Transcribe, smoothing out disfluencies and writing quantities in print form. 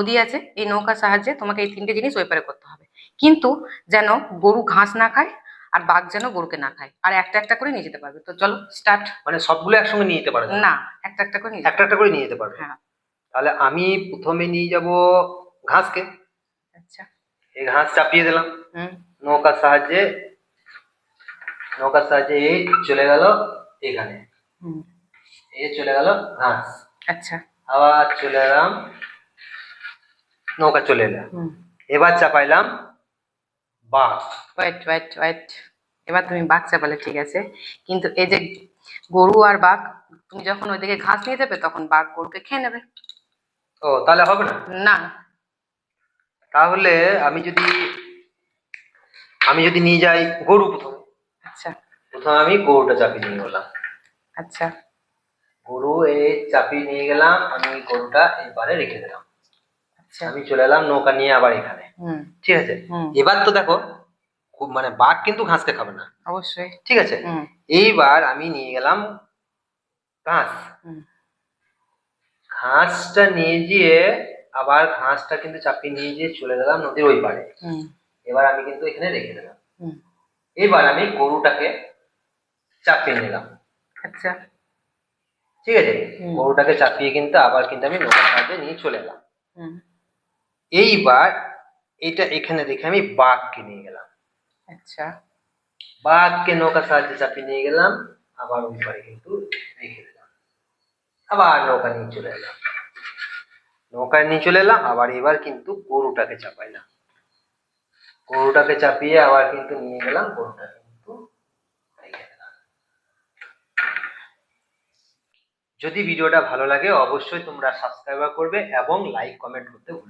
নদী আছে, এই নৌকার সাহায্যে তোমাকে এই তিনটে জিনিস ওই পারে করতে হবে। কিন্তু যেন গরু ঘাস না খায়, আর বাঘ যেন গরুকে না খায়, আর একটা একটা করে নিয়ে যেতে পারবে। তো চলো স্টার্ট। মানে সবগুলো একসঙ্গে নিয়ে যেতে পারে না? না, একটা একটা করে নিয়ে একটা একটা করে নিয়ে যেতে পারবে। হ্যাঁ। তাহলে আমি প্রথমে নিয়ে যাব ঘাসকে। আচ্ছা। এই ঘাস চাপিয়ে দিলাম হুম। নৌকার সাহায্যে। নৌকার সাহায্যে এই চলে গেল এখানে, হুম। এই চলে গেল ঘাস। আচ্ছা। আবার চলে এলাম, নৌকা চলে এলাম। এবার চাপাইলাম বাঘ। ওয়েট ওয়েট ওয়েট, এবার তুমি বাঘ চাপালে ঠিক আছে, কিন্তু এই যে গরু আর বাঘ, তুমি যখন ওইদিকে ঘাস নিয়ে যাবে তখন বাঘ গরুকে খেয়ে নেবে। ও তাহলে হবে না? না। তাহলে আমি যদি নিয়ে যাই গরু প্রথমে। আচ্ছা। প্রথমে আমি গরুটা চাপিয়ে নিয়ে গেলাম। আচ্ছা। গরু এই চাপিয়ে নিয়ে গেলাম, আমি গরুটা এবারে রেখে দিলাম। আচ্ছা। আমি চলে এলাম নৌকা নিয়ে আবার এখানে। ঠিক আছে। এবার তো দেখো মানে বাঘ কিন্তু ঘাসকে খাবে না, অবশ্যই। ঠিক আছে। এইবার আমি নিয়ে গেলাম ঘাস। ঘাসটা নিয়ে গিয়ে আবার ঘাসটা কিন্তু চাপিয়ে নিয়ে গিয়ে চলে গেলাম নদীর ওই পারে। এবার আমি কিন্তু এখানে রেখে দিলাম। এবার আমি গরুটাকে চাপিয়ে নিলাম। আচ্ছা। ঠিক আছে। গরুটাকে চাপিয়ে কিন্তু আবার কিন্তু আমি নৌকার সাহায্যে নিয়ে চলে এলাম। এইবার এটা এখানে রেখে আমি বাঘকে নিয়ে গেলাম। আচ্ছা। বাঘকে নৌকার সাহায্যে চাপিয়ে নিয়ে গেলাম, আবার ওই পারে কিন্তু রেখে দিলাম। আবার নৌকা নিয়ে চলে এলাম, নৌকায় নিয়ে চলে এলাম। আবার এবার কিন্তু গরুটাকে চাপাইলাম, গরুটাকে চাপিয়ে আবার কিন্তু নিয়ে গেলাম, গরুটা কিন্তু রেখে দিলাম। যদি ভিডিওটা ভালো লাগে অবশ্যই তোমরা সাবস্ক্রাইব করবে এবং লাইক কমেন্ট করতে ভুলবে না।